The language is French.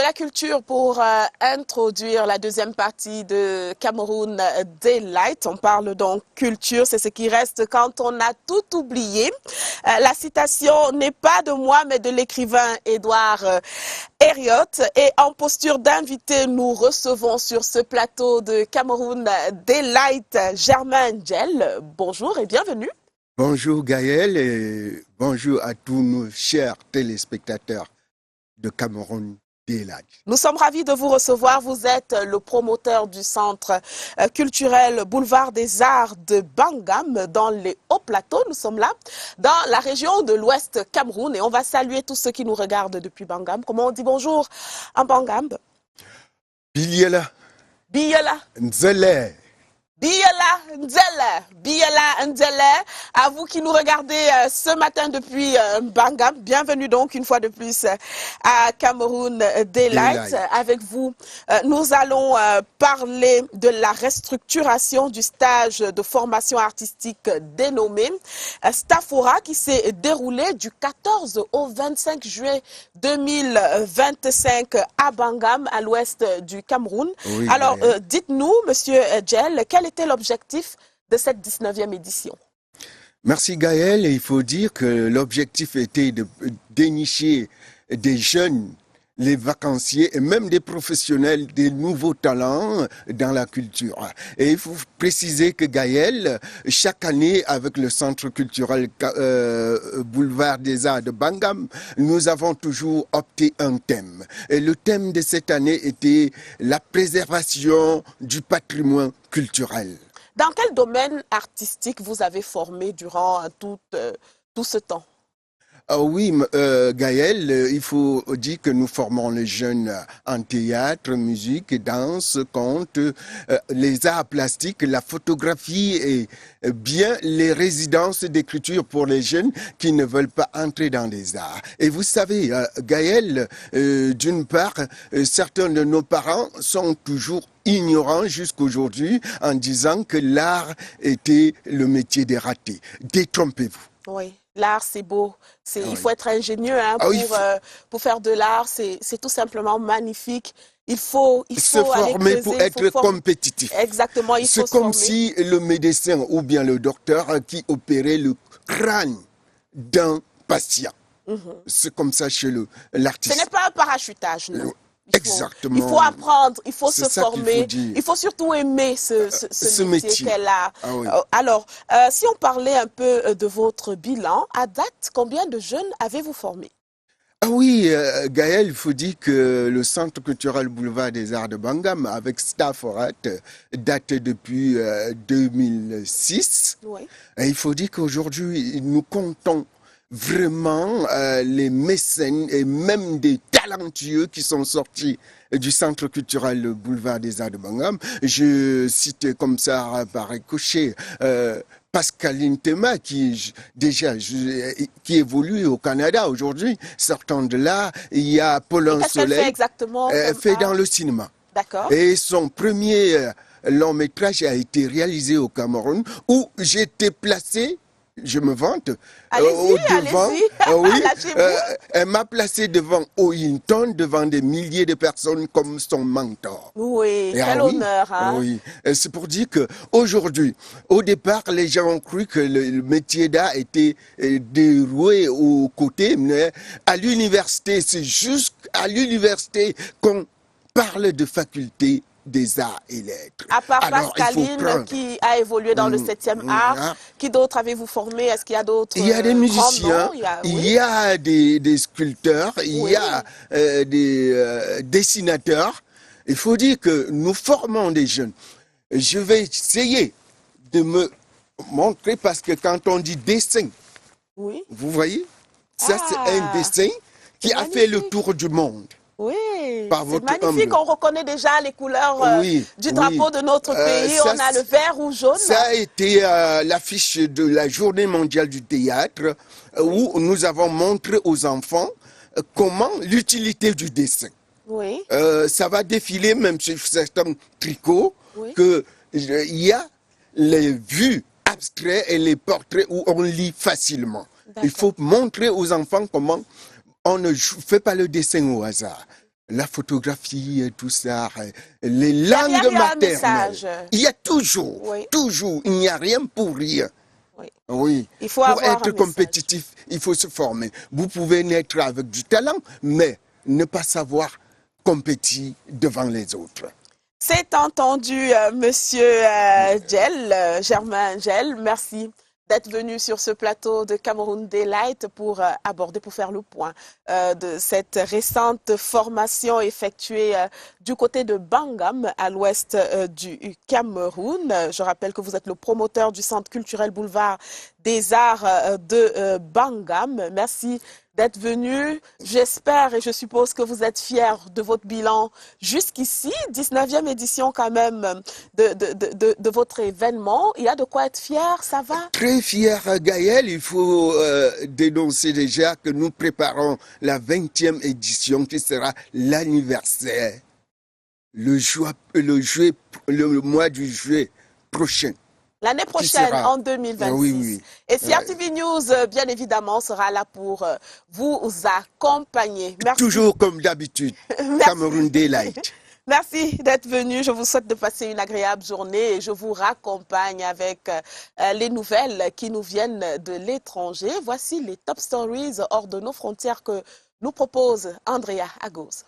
la culture pour introduire la deuxième partie de Cameroun Daylight. On parle donc culture, c'est ce qui reste quand on a tout oublié. La citation n'est pas de moi, mais de l'écrivain Édouard Herriot. Et en posture d'invité, nous recevons sur ce plateau de Cameroun Daylight Germain Ndjel. Bonjour et bienvenue. Bonjour Gaël et bonjour à tous nos chers téléspectateurs de Cameroun Daylight. Nous sommes ravis de vous recevoir. Vous êtes le promoteur du centre culturel Boulevard des Arts de Bangam dans les Hauts-Plateaux. Nous sommes là dans la région de l'Ouest Cameroun et on va saluer tous ceux qui nous regardent depuis Bangam. Comment on dit bonjour en Bangam? Biliela. Biliela. Nzele. Biela Ndjele, Biela Ndjele, à vous qui nous regardez ce matin depuis Bangam, bienvenue donc une fois de plus à Cameroun Daylight. Avec vous, nous allons parler de la restructuration du stage de formation artistique dénommé Stafora qui s'est déroulé du 14 au 25 juin 2025 à Bangam, à l'ouest du Cameroun. Oui, alors, dites-nous, Monsieur Ndjel, quel était l'objectif de cette 19e édition? Merci Gaël. Il faut dire que l'objectif était de dénicher des jeunes, les vacanciers et même des professionnels, des nouveaux talents dans la culture. Et il faut préciser que Gaël, chaque année avec le centre culturel Boulevard des Arts de Bangam, nous avons toujours opté un thème. Et le thème de cette année était la préservation du patrimoine culturel. Dans quel domaine artistique vous avez formé durant tout ce temps? Oui, Gaël, il faut dire que nous formons les jeunes en théâtre, musique, danse, conte, les arts plastiques, la photographie et bien les résidences d'écriture pour les jeunes qui ne veulent pas entrer dans les arts. Et vous savez, Gaël, d'une part, certains de nos parents sont toujours ignorants jusqu'aujourd'hui en disant que l'art était le métier des ratés. Détrompez-vous. Oui. L'art, c'est beau. Il faut être ingénieux pour faire de l'art. C'est tout simplement magnifique. Il faut se former pour être compétitif. Exactement. C'est comme si le médecin ou bien le docteur qui opérait le crâne d'un patient. C'est comme ça chez l'artiste. Ce n'est pas un parachutage, non. Exactement. Il faut apprendre, il faut se former, il faut surtout aimer ce métier qu'elle a. Ah oui. Alors, si on parlait un peu de votre bilan, à date, combien de jeunes avez-vous formé? Ah oui, Gaël, il faut dire que le Centre culturel Boulevard des Arts de Bangam, avec Stafora, date depuis 2006. Oui. Et il faut dire qu'aujourd'hui, nous comptons vraiment les mécènes et même des talentueux qui sont sortis du Centre culturel Boulevard des Arts de Bangam. Je cite comme ça par ricochet Pascaline Tema qui évolue au Canada aujourd'hui. Sortant de là, il y a Paulin Soleil. Fait exactement fait dans le cinéma. D'accord. Et son premier long métrage a été réalisé au Cameroun où j'étais placé. Je me vante au devant. Oui, elle m'a placé devant Oyington, devant des milliers de personnes comme son mentor. Oui, quel honneur. Hein? Oui, c'est pour dire que aujourd'hui, au départ, les gens ont cru que le métier d'art était déroué aux côtés, mais à l'université, c'est juste à l'université qu'on parle de faculté des arts et lettres. À part Pascaline qui a évolué dans le 7e art, qui d'autres avez-vous formé? Est-ce qu'il y a d'autres? Il y a des musiciens, il y a des sculpteurs, il y a des dessinateurs. Il faut dire que nous formons des jeunes. Je vais essayer de me montrer parce que quand on dit dessin, vous voyez, ça c'est un dessin qui a fait le tour du monde. Oui, c'est magnifique. On reconnaît déjà les couleurs du drapeau de notre pays. On a le vert ou jaune. Ça a été l'affiche de la Journée mondiale du théâtre où nous avons montré aux enfants comment l'utilité du dessin. Oui. Ça va défiler même sur certains tricots que il y a les vues abstraites et les portraits où on lit facilement. Il faut montrer aux enfants comment on ne fait pas le dessin au hasard. la photographie et tout ça, les Derrière, langues il y a un maternelles. message. Il y a toujours, Oui, toujours, il n'y a rien pour rien. oui. Oui, Il faut pour avoir être un message. compétitif, il faut se former. Vous pouvez naître avec du talent, mais ne pas savoir compétir devant les autres. C'est entendu, monsieur Germain Gel. Merci d'être venu sur ce plateau de Cameroun Daylight pour aborder, pour faire le point de cette récente formation effectuée du côté de Bangam, à l'ouest du Cameroun. Je rappelle que vous êtes le promoteur du Centre culturel Boulevard des Arts de Bangam. Merci d'être venu. J'espère et je suppose que vous êtes fiers de votre bilan jusqu'ici, 19e édition quand même de votre événement. Il y a de quoi être fier, ça va? Très fier, Gaël. Il faut dénoncer déjà que nous préparons la 20e édition qui sera l'anniversaire le mois du juillet prochain. L'année prochaine, en 2026. Oui, oui. Et CRTV News, bien évidemment, sera là pour vous accompagner. Merci. Toujours comme d'habitude, Cameroun Daylight. Merci d'être venu. Je vous souhaite de passer une agréable journée et je vous raccompagne avec les nouvelles qui nous viennent de l'étranger. Voici les top stories hors de nos frontières que nous propose Andrea Agos.